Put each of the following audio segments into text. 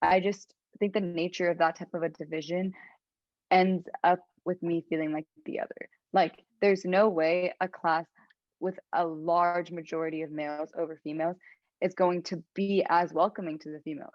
I just think the nature of that type of a division ends up with me feeling like the other. Like, there's no way a class with a large majority of males over females is going to be as welcoming to the females.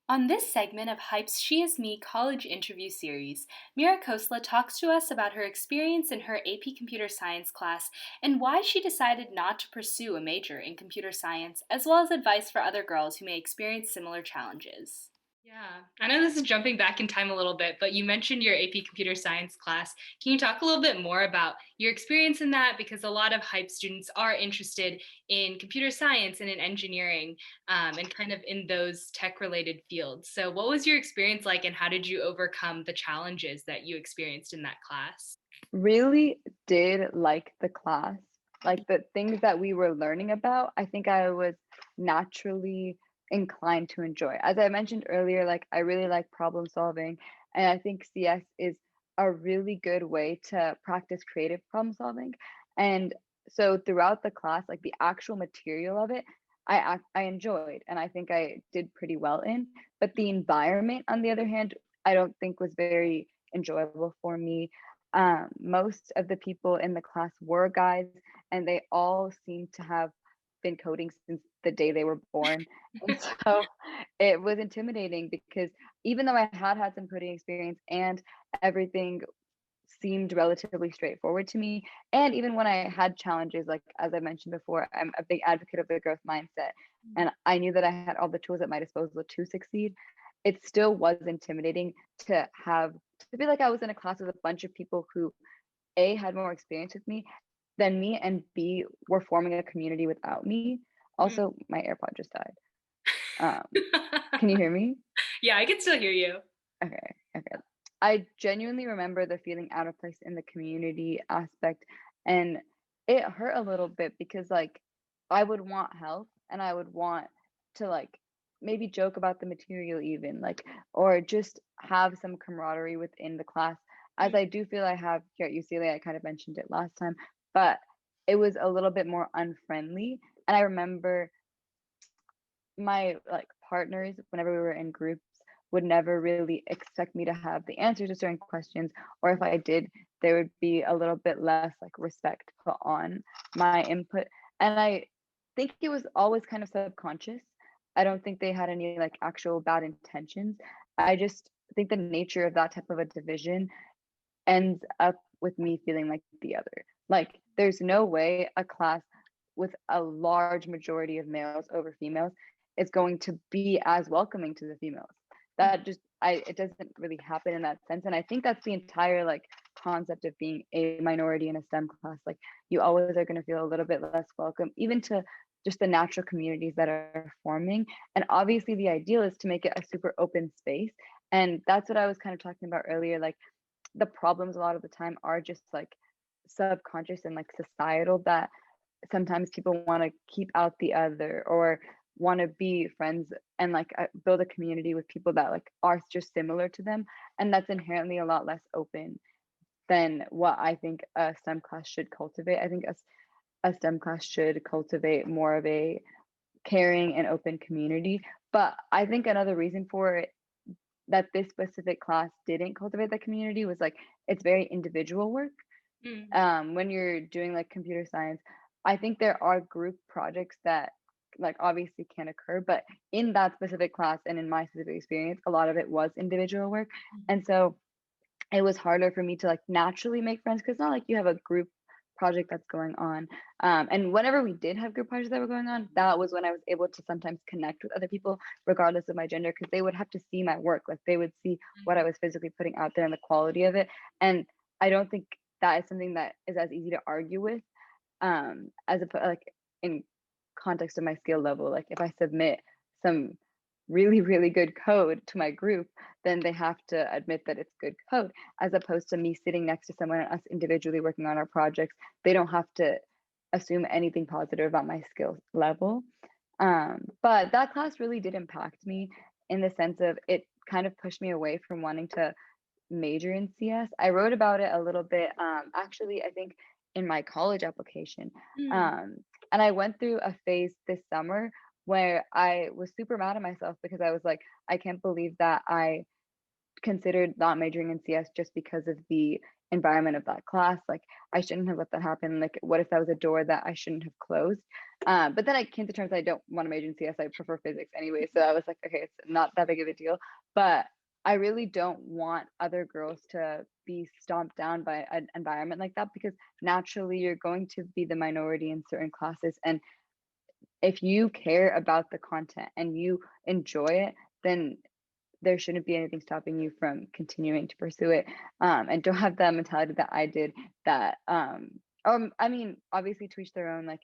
On this segment of Hype's She Is Me college interview series, Mira Khosla talks to us about her experience in her AP Computer Science class and why she decided not to pursue a major in computer science, as well as advice for other girls who may experience similar challenges. Yeah, I know this is jumping back in time a little bit, but you mentioned your AP Computer Science class. Can you talk a little bit more about your experience in that? Because a lot of hype students are interested in computer science and in engineering and kind of in those tech related fields. So, what was your experience like, and how did you overcome the challenges that you experienced in that class? Really did like the class. Like the things that we were learning about, I think I was naturally inclined to enjoy. As I mentioned earlier, like I really like problem solving, and I think CS is a really good way to practice creative problem solving. And so throughout the class, like the actual material of it, I enjoyed, and I think I did pretty well in. But the environment, on the other hand, I don't think was very enjoyable for me. Most of the people in the class were guys, and they all seemed to have been coding since the day they were born. And so it was intimidating because even though I had had some coding experience and everything seemed relatively straightforward to me, and even when I had challenges, like as I mentioned before, I'm a big advocate of the growth mindset, and I knew that I had all the tools at my disposal to succeed. It still was intimidating to feel like I was in a class with a bunch of people who A had more experience with me than me, and B were forming a community without me. Mhm. Also, my AirPod just died. Can you hear me? Yeah, I can still hear you. Okay, okay. I genuinely remember the feeling out of place in the community aspect, and it hurt a little bit because, like, I would want help and I would want to, like, maybe joke about the material even, like, or just have some camaraderie within the class, as I do feel I have here at UCLA. I kind of mentioned it last time, but it was a little bit more unfriendly, and I remember my like partners whenever we were in groups would never really expect me to have the answers to certain questions, or if I did, there would be a little bit less like respect put on my input, and I think it was always kind of subconscious. I don't think they had any like actual bad intentions. I just think the nature of that type of a division ends up with me feeling like the other. Like, there's no way a class with a large majority of males over females is going to be as welcoming to the females. That just I it doesn't really happen in that sense. And I think that's the entire like concept of being a minority in a STEM class. Like you always are going to feel a little bit less welcome, even to just the natural communities that are forming. And obviously the ideal is to make it a super open space. And that's what I was kind of talking about earlier. Like the problems a lot of the time are just like subconscious and like societal, that sometimes people want to keep out the other or want to be friends and like build a community with people that like are just similar to them, and that's inherently a lot less open than what I think a STEM class should cultivate. I think a STEM class should cultivate more of a caring and open community. But I think another reason for it that this specific class didn't cultivate the community was like it's very individual work. Mm. When you're doing like computer science, I think there are group projects that like obviously can occur, but in that specific class and in my specific experience, a lot of it was individual work. And so it was harder for me to like naturally make friends because it's not like you have a group project that's going on. And whenever we did have group projects that were going on, that was when I was able to sometimes connect with other people, regardless of my gender, because they would have to see my work. Like they would see what I was physically putting out there and the quality of it. And I don't think that is something that is as easy to argue with, as a like in context of my skill level. Like if I submit some really really good code to my group, then they have to admit that it's good code, as opposed to me sitting next to someone and us individually working on our projects. They don't have to assume anything positive about my skill level. But that class really did impact me in the sense of it kind of pushed me away from wanting to major in CS. I wrote about it a little bit, actually, I think in my college application. Mm. Um, and I went through a phase this summer where I was super mad at myself because I was like, I can't believe that I considered not majoring in CS just because of the environment of that class. Like, I shouldn't have let that happen. Like, what if that was a door that I shouldn't have closed? But then I came to terms I don't want to major in CS. I prefer physics anyway. So I was like, okay, it's not that big of a deal. But I really don't want other girls to be stomped down by an environment like that, because naturally you're going to be the minority in certain classes. And if you care about the content and you enjoy it, then there shouldn't be anything stopping you from continuing to pursue it, and don't have that mentality that I did. That I mean, obviously to each their own. Like,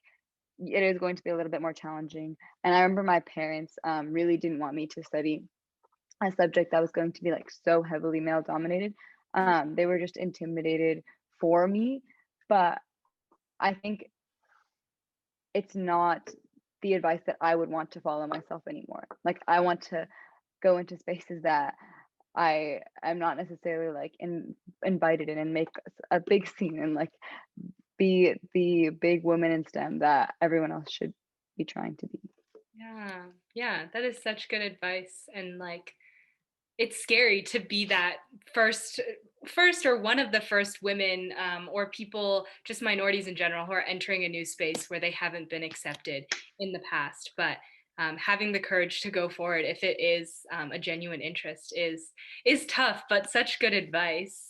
it is going to be a little bit more challenging, and I remember my parents really didn't want me to study a subject that was going to be like so heavily male dominated. They were just intimidated for me, but I think it's not the advice that I would want to follow myself anymore. Like, I want to go into spaces that I am not necessarily like invited in, and make a big scene, and like be the big woman in STEM that everyone else should be trying to be. Yeah, yeah, that is such good advice. And like, it's scary to be that first first or one of the first women, or people, just minorities in general, who are entering a new space where they haven't been accepted in the past. But having the courage to go forward if it is a genuine interest is tough, but such good advice.